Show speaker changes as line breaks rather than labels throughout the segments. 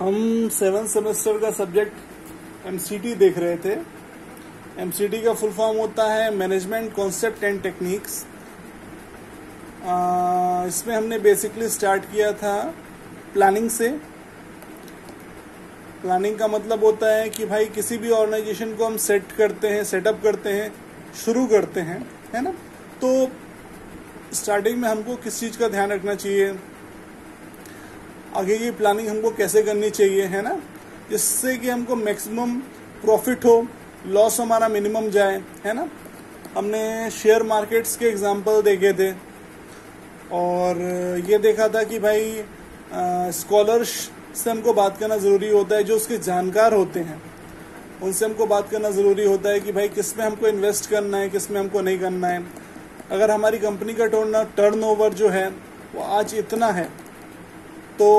हम 7th semester का subject MCT देख रहे थे। एमसीटी का फुल फॉर्म होता है मैनेजमेंट कॉन्सेप्ट एंड टेक्निक्स। इसमें हमने बेसिकली स्टार्ट किया था प्लानिंग से। प्लानिंग का मतलब होता है कि भाई किसी भी ऑर्गेनाइजेशन को हम सेट करते हैं, सेटअप करते हैं, शुरू करते हैं, है ना। तो स्टार्टिंग में हमको किस चीज़ का ध्यान रखना चाहिए, आगे की प्लानिंग हमको कैसे करनी चाहिए, है ना, जिससे कि हमको मैक्सिमम प्रॉफिट हो, लॉस हमारा मिनिमम जाए, है ना। हमने शेयर मार्केट्स के एग्जांपल देखे थे और ये देखा था कि भाई स्कॉलर्स से हमको बात करना ज़रूरी होता है, जो उसके जानकार होते हैं उनसे हमको बात करना ज़रूरी होता है कि भाई किस में हमको इन्वेस्ट करना है, किस में हमको नहीं करना है। अगर हमारी कंपनी का टर्नओवर जो है वो आज इतना है तो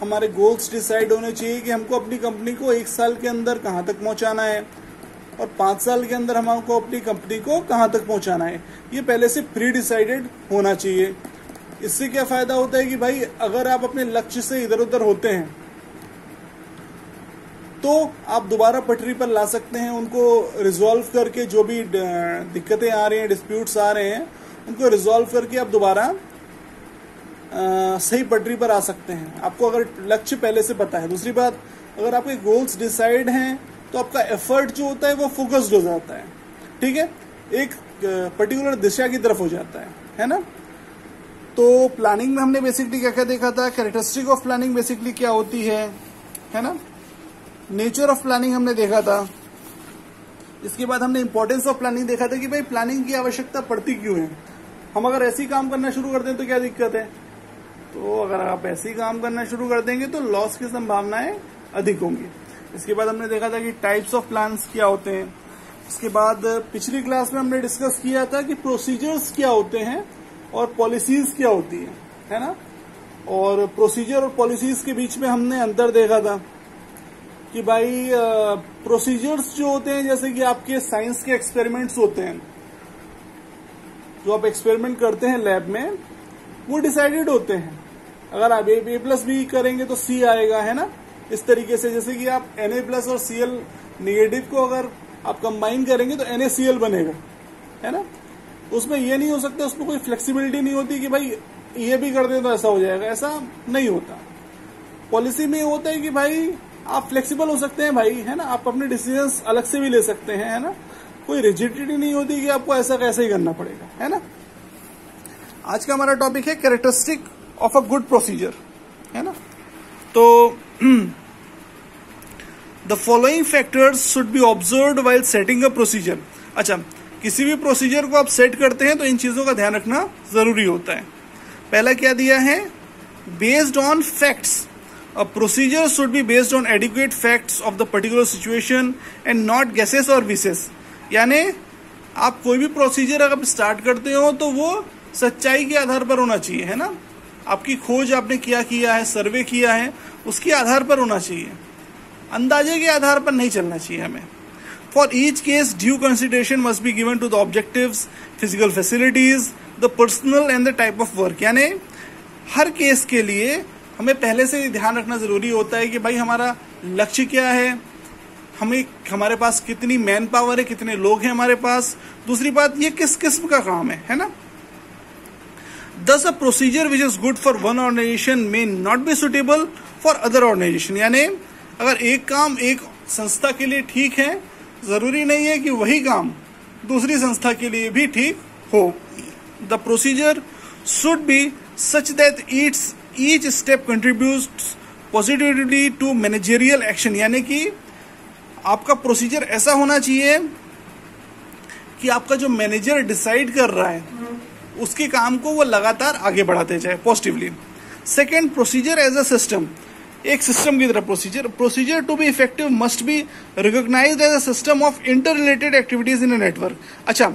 हमारे गोल्स डिसाइड होने चाहिए कि हमको अपनी कंपनी को 1 साल के अंदर कहाँ तक पहुँचाना है और 5 साल के अंदर हमको अपनी कंपनी को कहाँ तक पहुँचाना है। ये पहले से प्री डिसाइडेड होना चाहिए। इससे क्या फ़ायदा होता है कि भाई अगर आप अपने लक्ष्य से इधर उधर होते हैं तो आप दोबारा पटरी पर ला सकते हैं, उनको रिजॉल्व करके जो भी दिक्कतें आ रही हैं, डिस्प्यूट्स आ रहे हैं, उनको रिजॉल्व करके आप दोबारा सही पटरी पर आ सकते हैं, आपको अगर लक्ष्य पहले से पता है। दूसरी बात, अगर आपके गोल्स डिसाइड हैं तो आपका एफर्ट जो होता है वो फोकस्ड हो जाता है, ठीक है, एक पर्टिकुलर दिशा की तरफ हो जाता है ना। तो प्लानिंग में हमने बेसिकली क्या क्या देखा था, कैरेक्टरिस्टिक ऑफ प्लानिंग बेसिकली क्या होती है ना। नेचर ऑफ प्लानिंग हमने देखा था। इसके बाद हमने इंपॉर्टेंस ऑफ प्लानिंग देखा था कि भाई प्लानिंग की आवश्यकता पड़ती क्यों है। हम अगर ऐसे ही काम करना शुरू कर दें तो क्या दिक्कत है। तो अगर आप ऐसे ही काम करना शुरू कर देंगे तो लॉस की संभावनाएं अधिक होंगी। इसके बाद हमने देखा था कि टाइप्स ऑफ प्लान्स क्या होते हैं। इसके बाद पिछली क्लास में हमने डिस्कस किया था कि प्रोसीजर्स क्या होते हैं और पॉलिसीज क्या होती है ना। और प्रोसीजर और पॉलिसीज के बीच में हमने अंतर देखा था कि भाई प्रोसीजर्स जो होते हैं, जैसे कि आपके साइंस के एक्सपेरिमेंट्स होते हैं, जो आप एक्सपेरिमेंट करते हैं लैब में, वो डिसाइडेड होते हैं। अगर आप A+B करेंगे तो C आएगा, है ना। इस तरीके से जैसे कि आप Na+ और Cl नेगेटिव को अगर आप कंबाइन करेंगे तो NaCl बनेगा, है ना। उसमें ये नहीं हो सकता, उसमें कोई फ्लेक्सिबिलिटी नहीं होती कि भाई ये भी कर दें तो ऐसा हो जाएगा, ऐसा नहीं होता। पॉलिसी में होता है कि भाई आप फ्लेक्सिबल हो सकते हैं भाई, है ना, आप अपने डिसीजंस अलग से भी ले सकते हैं, है ना। कोई रिजिडिटी नहीं होती कि आपको ऐसा कैसे ही करना पड़ेगा, है ना। आज का हमारा टॉपिक है characteristic of a good procedure, है ना। तो the following factors should be observed while setting a procedure. अच्छा, किसी भी प्रोसीजर को आप सेट करते हैं तो इन चीजों का ध्यान रखना जरूरी होता है। पहला क्या दिया है, based on facts. A procedure should be based on adequate facts of the particular situation and not guesses or wishes। यानी आप कोई भी प्रोसीजर अगर स्टार्ट करते हो तो वो सच्चाई के आधार पर होना चाहिए, है ना। आपकी खोज आपने क्या किया है, सर्वे किया है, उसके आधार पर होना चाहिए, अंदाजे के आधार पर नहीं चलना चाहिए हमें। For each case due consideration must be given to the objectives, physical facilities, the personal and the type of work. यानी हर केस के लिए हमें पहले से ध्यान रखना जरूरी होता है कि भाई हमारा लक्ष्य क्या है, हमारे पास कितनी मैन पावर है, कितने लोग हैं हमारे पास। दूसरी बात, ये किस किस्म का काम है ना। Thus a procedure which is good for one organization may not be suitable for other organization। यानी अगर एक काम एक संस्था के लिए ठीक है, जरूरी नहीं है कि वही काम दूसरी संस्था के लिए भी ठीक हो। The procedure should be such that each step contributes positively to managerial action। यानी कि आपका प्रोसीजर ऐसा होना चाहिए कि आपका जो मैनेजर डिसाइड कर रहा है उसके काम को वो लगातार आगे बढ़ाते जाए positively. Second, procedure as a system. एक सिस्टम की तरह procedure to be effective must be recognised as a system of inter related activities in a network. अच्छा,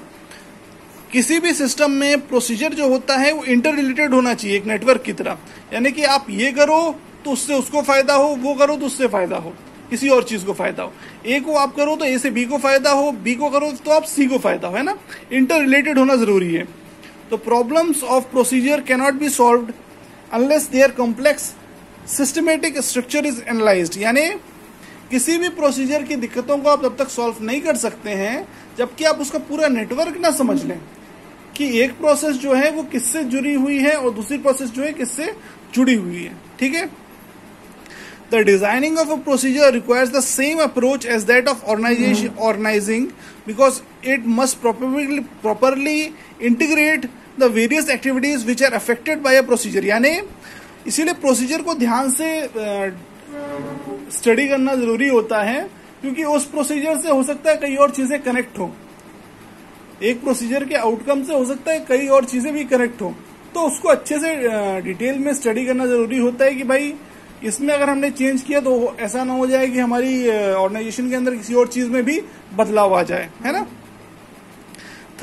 किसी भी सिस्टम में प्रोसीजर जो होता है वो इंटर रिलेटेड होना चाहिए, एक नेटवर्क की तरह। यानी कि आप ये करो तो उससे उसको फायदा हो, वो करो तो उससे फायदा हो, किसी और चीज को फायदा हो। ए को आप करो तो ए से बी को फायदा हो, बी को करो तो आप सी को फायदा हो, है ना। इंटर रिलेटेड होना जरूरी है। तो problems of procedure cannot be solved unless they are complex systematic structure is analysed, यानी किसी भी प्रोसीजर की दिक्कतों को आप तब तक सॉल्व नहीं कर सकते हैं जबकि आप उसका पूरा नेटवर्क ना समझ लें कि एक प्रोसेस जो है वो किससे जुड़ी हुई है और दूसरी प्रोसेस जो है किससे जुड़ी हुई है। ठीक है, the designing of a procedure requires the same approach as that of organising because it must properly integrate the various activities which are affected by a procedure, यानी इसीलिए प्रोसीजर को ध्यान से स्टडी करना जरूरी होता है क्योंकि उस प्रोसीजर से हो सकता है कई और चीजें कनेक्ट हो, एक प्रोसीजर के आउटकम से हो सकता है कई और चीजें भी कनेक्ट हो, तो उसको अच्छे से डिटेल में स्टडी करना जरूरी होता है कि भाई इसमें अगर हमने चेंज किया तो ऐसा ना हो जाए कि हमारी ऑर्गेनाइजेशन के अंदर किसी और चीज में भी बदलाव आ जाए, है ना।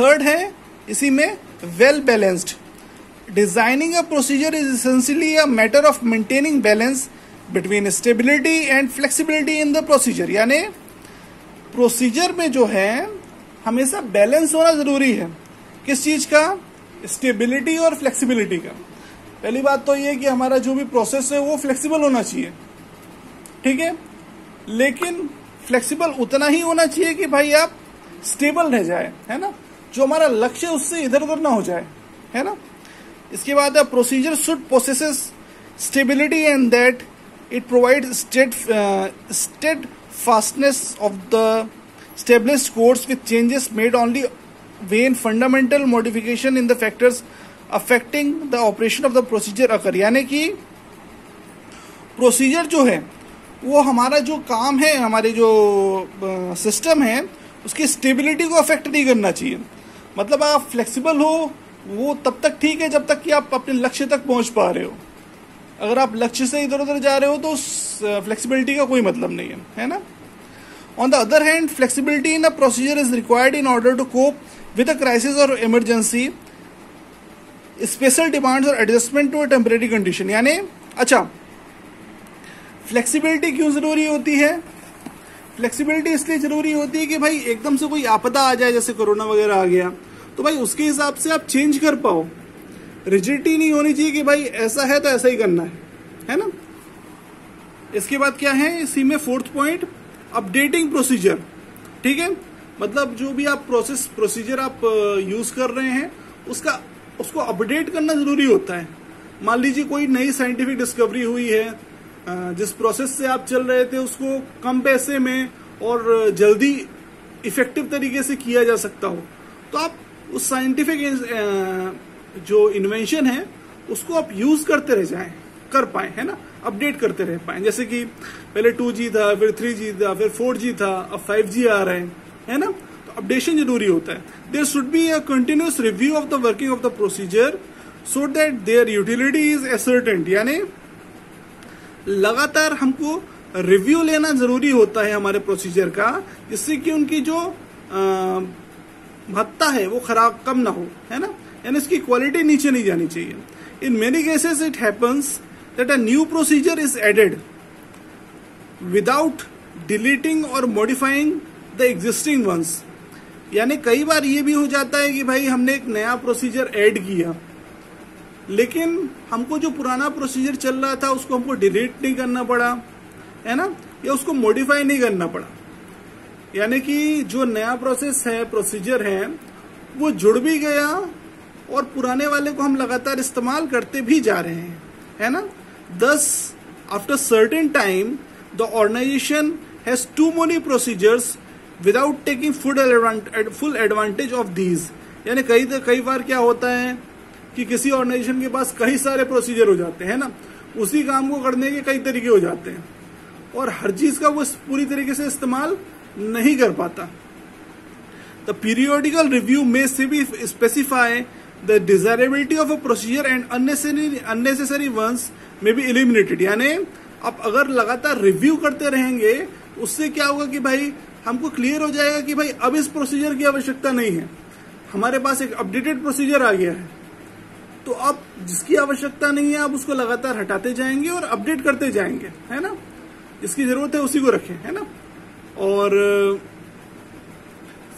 थर्ड है इसी में well balanced. Designing a procedure is essentially a matter of maintaining balance between stability and flexibility in the procedure, यानी प्रोसीजर में जो है हमेशा बैलेंस होना जरूरी है। किस चीज का? स्टेबिलिटी और फ्लेक्सिबिलिटी का। पहली बात तो ये कि हमारा जो भी प्रोसेस है वो फ्लेक्सिबल होना चाहिए, ठीक है, लेकिन फ्लेक्सिबल उतना ही होना चाहिए कि भाई आप स्टेबल रह जाए, है ना, जो हमारा लक्ष्य उससे इधर उधर ना हो जाए, है ना। इसके बाद procedure should possesses stability and that it provides steadfastness of the established course with changes made only when fundamental modification in the factors affecting the operation of the procedure occur, यानी कि प्रोसीजर जो है वो हमारा जो काम है, हमारे जो सिस्टम है उसकी स्टेबिलिटी को अफेक्ट नहीं करना चाहिए। मतलब आप फ्लेक्सिबल हो वो तब तक ठीक है जब तक कि आप अपने लक्ष्य तक पहुंच पा रहे हो। अगर आप लक्ष्य से इधर उधर जा रहे हो तो उस फ्लेक्सिबिलिटी का कोई मतलब नहीं है ना। On the other hand flexibility in a procedure is required in order to cope with a crisis और इमरजेंसी, स्पेशल डिमांड्स और adjustment to a temporary condition, यानी अच्छा फ्लेक्सिबिलिटी क्यों जरूरी होती है? फ्लेक्सिबिलिटी इसलिए जरूरी होती है कि भाई एकदम से कोई आपदा आ जाए, जैसे कोरोना वगैरह आ गया, तो भाई उसके हिसाब से आप चेंज कर पाओ। रिजिडिटी नहीं होनी चाहिए कि भाई ऐसा है तो ऐसा ही करना है ना। इसके बाद क्या है इसी में फोर्थ पॉइंट, अपडेटिंग प्रोसीजर, ठीक है, मतलब जो भी आप प्रोसीजर आप यूज कर रहे हैं उसको अपडेट करना जरूरी होता है। मान लीजिए कोई नई साइंटिफिक डिस्कवरी हुई है, जिस प्रोसेस से आप चल रहे थे उसको कम पैसे में और जल्दी इफेक्टिव तरीके से किया जा सकता हो, तो आप उस साइंटिफिक जो इन्वेंशन है उसको आप यूज करते रह जाएं, कर पाए, है ना, अपडेट करते रह पाए। जैसे कि पहले 2G था, फिर 3G था, फिर 4G था, अब 5G आ रहे हैं, है ना, तो अपडेशन जरूरी होता है। There should be a continuous review of the working of the procedure so that their utility is ascertained, यानी लगातार हमको रिव्यू लेना जरूरी होता है हमारे प्रोसीजर का, जिससे कि उनकी जो महत्ता है वो खराब कम ना हो, है ना, यानी इसकी क्वालिटी नीचे नहीं जानी चाहिए। In many cases it happens that a new procedure is added without deleting और मॉडिफाइंग द एग्जिस्टिंग वंस, यानी कई बार ये भी हो जाता है कि भाई हमने एक नया प्रोसीजर ऐड किया लेकिन हमको जो पुराना प्रोसीजर चल रहा था उसको हमको डिलीट नहीं करना पड़ा, है ना, या उसको मॉडिफाई नहीं करना पड़ा, यानी कि जो नया प्रोसीजर है वो जुड़ भी गया और पुराने वाले को हम लगातार इस्तेमाल करते भी जा रहे हैं, है ना। Thus, after certain time, the organization has too many procedures without taking full advantage of these, यानी कई बार क्या होता है कि किसी ऑर्गेनाइजेशन के पास कई सारे प्रोसीजर हो जाते हैं ना, उसी काम को करने के कई तरीके हो जाते हैं और हर चीज का वो पूरी तरीके से इस्तेमाल नहीं कर पाता। द पीरियोडिकल रिव्यू में specify the desirability of a procedure and unnecessary ones may be eliminated, यानी आप अगर लगातार रिव्यू करते रहेंगे उससे क्या होगा कि भाई हमको क्लियर हो जाएगा कि भाई अब इस प्रोसीजर की आवश्यकता नहीं है, हमारे पास एक अपडेटेड प्रोसीजर आ गया है, तो अब जिसकी आवश्यकता नहीं है आप उसको लगातार हटाते जाएंगे और अपडेट करते जाएंगे, है ना, जिसकी जरूरत है उसी को रखें, है ना। और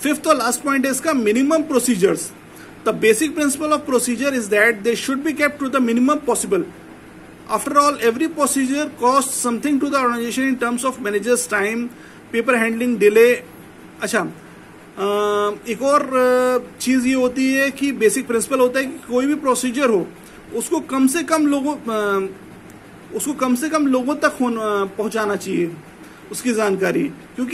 फिफ्थ और लास्ट पॉइंट है इसका minimum procedures. The basic principle of procedure is that they should be kept to the minimum possible, after all every procedure cost something to the organisation in terms of managers time, paper handling, delay. अच्छा, एक और चीज ये होती है कि basic principle होता है कि कोई भी प्रोसीजर हो उसको कम से कम लोगों तक पहुंचाना चाहिए उसकी जानकारी, क्योंकि